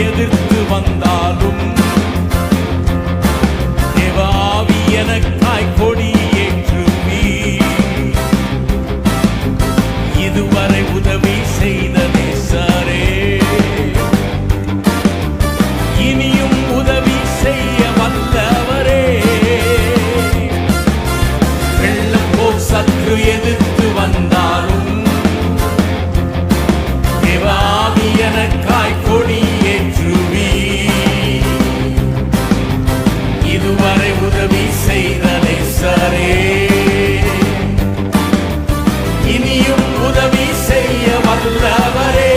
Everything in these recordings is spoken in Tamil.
எதிர்த்து வந்தாலும் தேவ ஆவி எனக்காய் கொடியேற்றுவி. இதுவரை உதவி செய்த நேசரே, இனியும் உதவி செய்ய வல்லவரே. வெள்ளம் போல் சற்று எதிர்த்து வந்தாலும் தேவ ஆவி எனக்காய் கொடியேற்றுவி. இதுவரை உதவி செய்த நேசரே, இனியும் உதவி செய்ய வல்லவரே.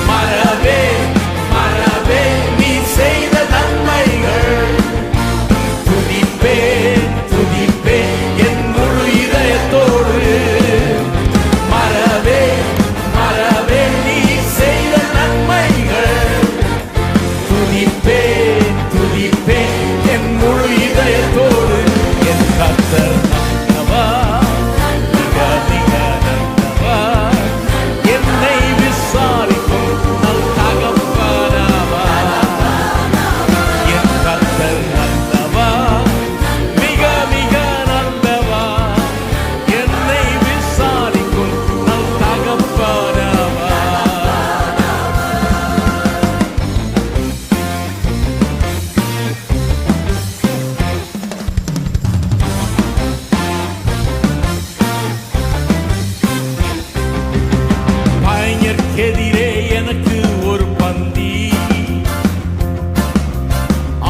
மறவே மறவே நீ செய்த நன்மைகள், துதிப்பே துதிப்பே என் முழு இதயத்தோடு. மறவே மறவே நீ செய்த நன்மைகள், துதிப்பே துதிப்பே என் முழு இதயத்தோடு. என் கர்த்தர் எதிரே எனக்கு ஒரு பந்தி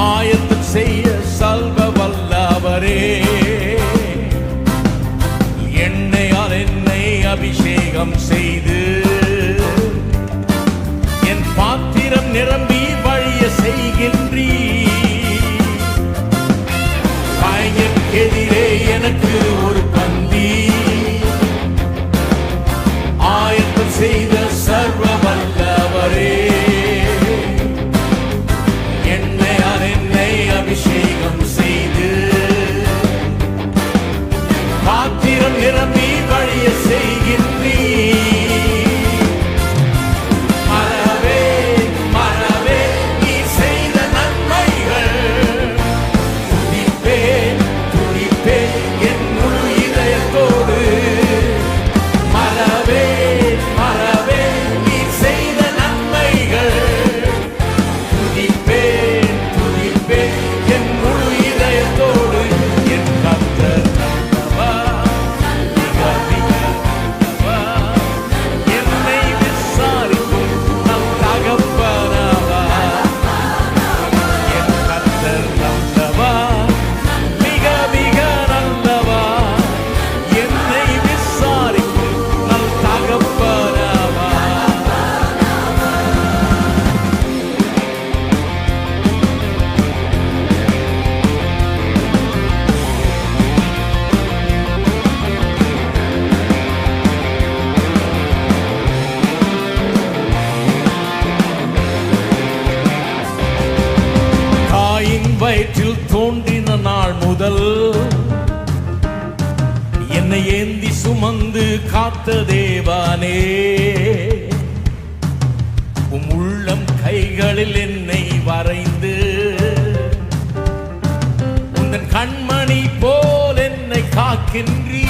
ஆயத்தம் செய்ய சல்வ வல்லவரே. எண்ணெயால் என்னை அபிஷேகம் செய்து என் பாத்திரம் நிரம்பி வழிய செய்கின்றீ. எதிரே எனக்கு ஒரு பந்தி ஆயத்தம் செய்த சர்வ வல்லவரே. எண்ணெயால் என்னை அபிஷேகம் செய்து பாத்திரம் நிரம்பி வழிய செய்கின்றீ. மறவே மறவே நீ செய்த நன்மைகள், துதிப்பே துதிப்பே என் முழு இதயத்தோடு. மறவே மறவே நீ செய்த நன்மைகள், துதிப்பே துதிப்பே என் முழு இதயத்தோடு. என் கர்த்தர் நல்லவர், மிக மிக நல்லவர். என்னை விசாரிக்கும் நம் தகப்பனவர். என் கர்த்தர் நல்லவர், மிக மிக நல்லவர். என்னை விசாரிக்கும் நம் தகப்பனவர். தாயின் வயிற்றில் தோன்றின நாள் முதல் என்னை ஏந்தி சுமந்து காத்த தேவானே, உம் உள்ளம் கைகளில் என்னை வரைந்து உந்தன் கண்மணி போல் என்னை காக்கின்றீ.